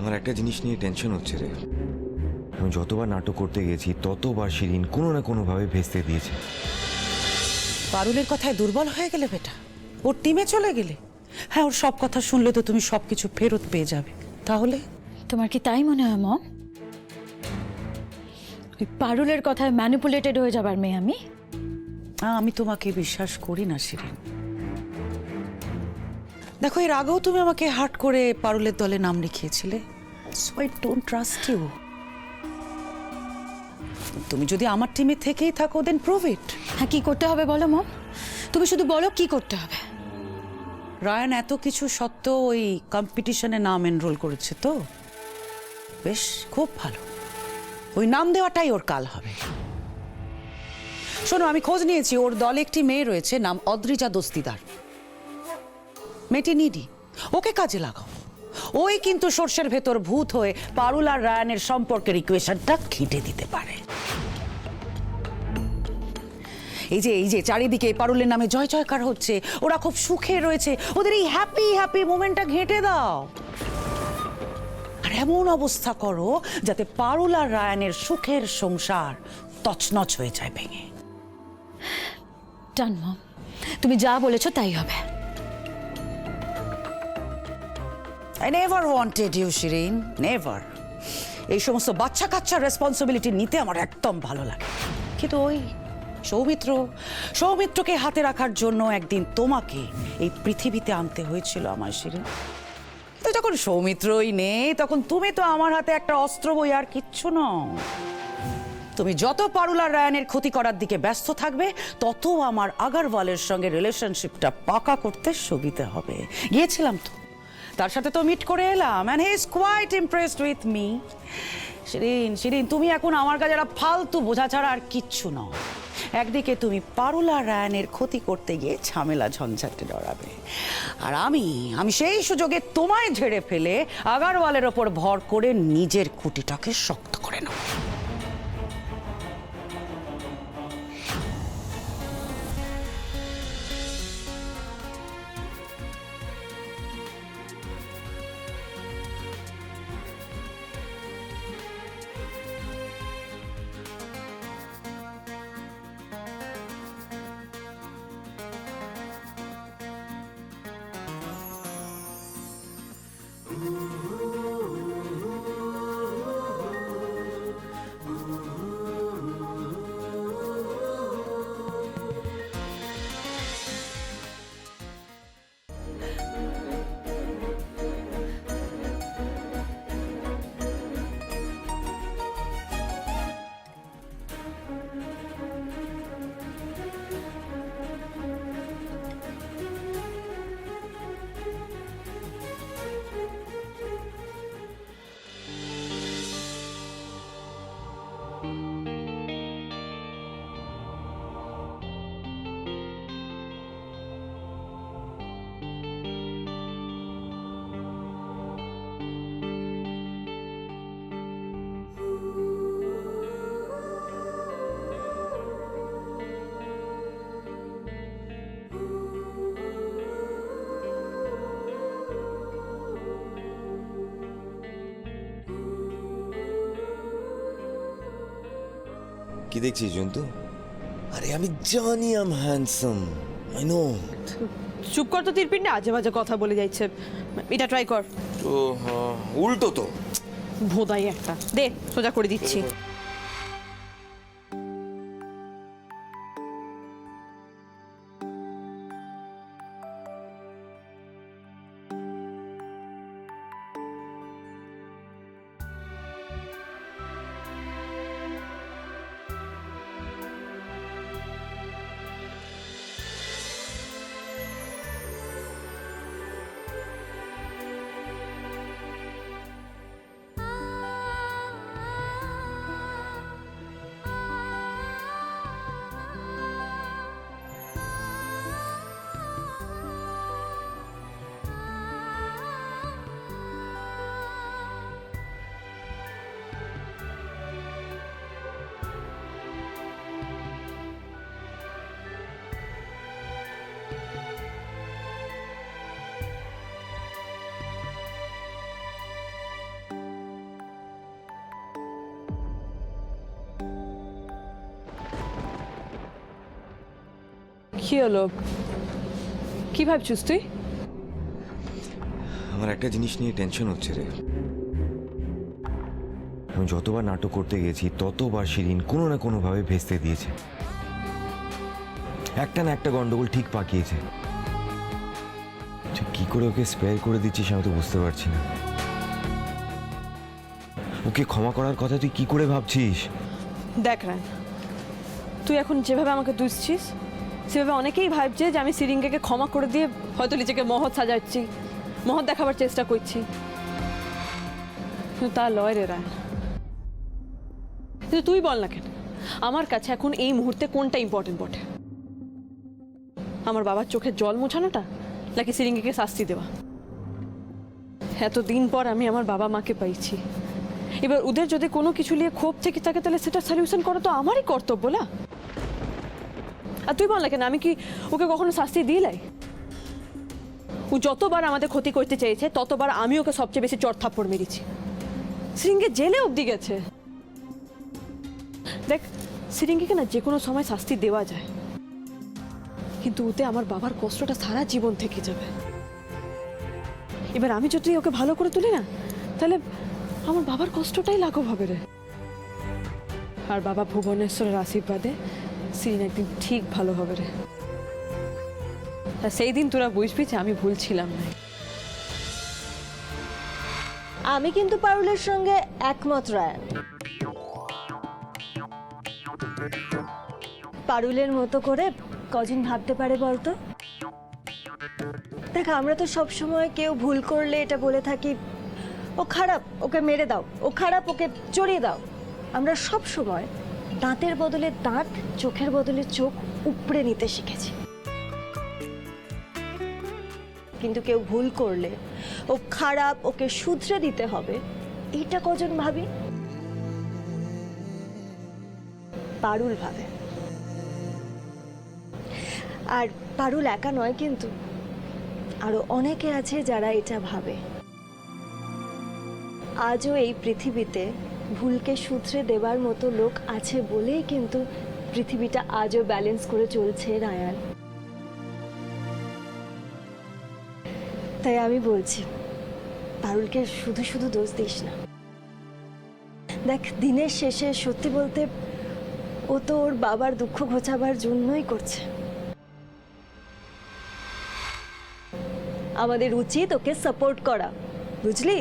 আমার একটা জিনিস নিয়ে টেনশন হচ্ছে রে। আমি যতবার নাটক করতে গেছি ততবার শিরিন কোনো না কোনোভাবে ভেস্তে দিয়েছে। পারুলের কথায় দুর্বল হয়ে গেলে বেটা, ওর টিমে চলে গেলে। হ্যাঁ, ওর সব কথা শুনলে তো তুমি সবকিছু ফেরত পেয়ে যাবে। তাহলে তোমার কি তাই মনে হয় মম? ওই পারুলের কথায় ম্যানিপুলেটেড হয়ে যাবার মেয়ে আমি? আমি তোমাকে বিশ্বাস করি না শিরিন। দেখো, এর আগেও তুমি আমাকে হার্ট করে পারুলের দলে নাম লিখিয়েছিলে। So I don't trust you. তুমি যদি আমার টিমে থেকেই থাকো দেন প্রুভ ইট। হ্যাঁ, কি করতে হবে বলো মম? তুমি শুধু বলো কি করতে হবে। রায়ান এত কিছু সত্ত্বেও ওই কম্পিটিশনে নাম এনরোল করেছে তো বেশ, খুব ভালো। ওই নাম দেওয়াটাই ওর কাল হবে। শোনো, আমি খোঁজ নিয়েছি, ওর দলে একটি মেয়ে রয়েছে, নাম অদ্রিজা দস্তিদার। মেয়েটি নিডি, ওকে কাজে লাগাও। ওই কিন্তু সর্ষের ভেতর ভূত হয়ে পারুল আর রায়ানের সম্পর্কের ইকুয়েশনটা ঘেঁটে দিতে পারে। এই যে চারিদিকে পারুলের নামে জয় জয়কার হচ্ছে, ওরা খুব সুখে রয়েছে, ওদের এই হ্যাপি হ্যাপি মোমেন্টটা ঘেঁটে দাও। আর এমন অবস্থা করো যাতে পারুল আর রায়ানের সুখের সংসার তছনছ হয়ে যায় ভেঙে। ডান মম, তুমি যা বলেছো তাই হবে। I never wanted you, Shirin, never. এই সমস্ত বাচ্চা কাচ্চার রেসপন্সিবিলিটি নিতে আমার একদম ভালো লাগে। কিন্তু ওই সৌমিত্রকে হাতে রাখার জন্য একদিন তোমাকে এই পৃথিবীতে আনতে হয়েছিল আমার শিরিন। তো যখন সৌমিত্রই নেই তখন তুমি তো আমার হাতে একটা অস্ত্র বই, আর কিচ্ছু নও। তুমি যত পারুল আর রায়ানের ক্ষতি করার দিকে ব্যস্ত থাকবে তত আমার আগারওয়ালের সঙ্গে রিলেশনশিপটা পাকা করতে সুবিধা হবে। গিয়েছিলাম তো, তার সাথে তো মিট করে এলাম, and he is quite impressed with me. Shirin, তুমি এখন আমার কাছে একটা ফালতু বোঝা ছাড়া আর কিচ্ছু নও। একদিকে তুমি পারুল আর রায়ানের ক্ষতি করতে গিয়ে ঝামেলা ঝঞ্ঝাটে ডরাবে, আর আমি সেই সুযোগে তোমায় ঝেড়ে ফেলে আগারওয়ালের ওপর ভর করে নিজের খুঁটিটাকে শক্ত করে নেব। কি দেখছিস জন্তু? আরে আমি জানি আম হ্যান্ডসাম, আই নো। চুপ কর তো তিরপিন, না আজে বাজে কথা বলে যাচ্ছে। এটা ট্রাই কর। তো উল্টো তো। ভোদাই একটা দে, সোজা করে দিচ্ছি। কি হলো? কি ভাবছিস তুই? আমার একটা জিনিস নিয়ে টেনশন হচ্ছে রে। আমি যতবার নাটক করতে গেছি ততবার শিরিন কোনো না কোনোভাবে ভেস্তে দিয়েছে। একটা না একটা গন্ডগোল ঠিক পাকিয়েছে। তুই কি করে ওকে স্পেয়ার করে দিচ্ছিস আমি তো বুঝতে পারছি না। ওকে ক্ষমা করার কথা তুই কি করে ভাবছিস? দেখ রায়ন, তুই এখন যেভাবে আমাকে দুষছিস সেভাবে অনেকেই ভাবছে যে আমি সিরিঙ্গাকে ক্ষমা করে দিয়ে হয়তো নিজেকে মহৎ সাজাচ্ছি, মহৎ দেখাবার চেষ্টা করছি। কিন্তু তা লয় রে রায়ন। কিন্তু তুই বল না কেন, আমার কাছে এখন এই মুহূর্তে কোনটা ইম্পর্টেন্ট বটে? আমার বাবার চোখের জল মোছানোটা নাকি সিরিঙ্গাকে শাস্তি দেওয়া? এতদিন পর আমি আমার বাবা মাকে পাইছি, এবার ওদের যদি কোনো কিছু নিয়ে ক্ষোভ থেকে থাকে তাহলে সেটা সলিউশন করা তো আমারই কর্তব্য না? আর তুই বল না কেন, আমি কি ওকে কখনো শাস্তি দিলাই? ও যতবার আমাদের ক্ষতি করতে চেয়েছে ততবার আমি ওকে সবচেয়ে বেশি চড় থাপ্পড় মেরেছি। সিরিঙ্গে জেলে অবধি গেছে। দেখ, সিরিঙ্গিকে না যে কোনো সময় শাস্তি দেওয়া যায়, কিন্তু ওতে আমার বাবার কষ্টটা সারা জীবন থেকে যাবে। এবার আমি যদি ওকে ভালো করে তুলি না, তাহলে আমার বাবার কষ্টটাই লাঘব হবে রে। আর বাবা ভুবনেশ্বরের আশীর্বাদে সিরিন একদিন ঠিক ভালো হবে রে। আর সেই দিন তোরা বুঝবি যে আমি ভুল ছিলাম না। আমি কিন্তু পারুলের সঙ্গে একমত রায়ান। পারুলের মতো করে কজন ভাবতে পারে বলতো? দেখ, আমরা তো সবসময় কেউ ভুল করলে এটা বলে থাকি, ও খারাপ, ওকে মেরে দাও, ও খারাপ, ওকে চড়িয়ে দাও। আমরা সব সময় দাঁতের বদলে দাঁত, চোখের বদলে চোখ উপড়ে নিতে শিখেছি। কিন্তু কেউ ভুল করলে ও খারাপ, ওকে শুধরে দিতে হবে, এইটা কজন ভাবি? পারুল ভাবে। আর পারুল একা নয়, কিন্তু আরো অনেকে আছে যারা এটা ভাবে। আজও এই পৃথিবীতে ভুলকে শুধরে দেবার মতো লোক আছে বলেই কিন্তু পৃথিবীটা আজও ব্যালেন্স করে চলছে রায়ান। তাই আমি বলছি, পারুলকে শুধু শুধু দোষ দিস না। দেখ, দিনের শেষে সত্যি বলতে ও তো ওর বাবার দুঃখ ঘোচাবার জন্যই করছে। আমাদের উচিত ওকে সাপোর্ট করা, বুঝলি?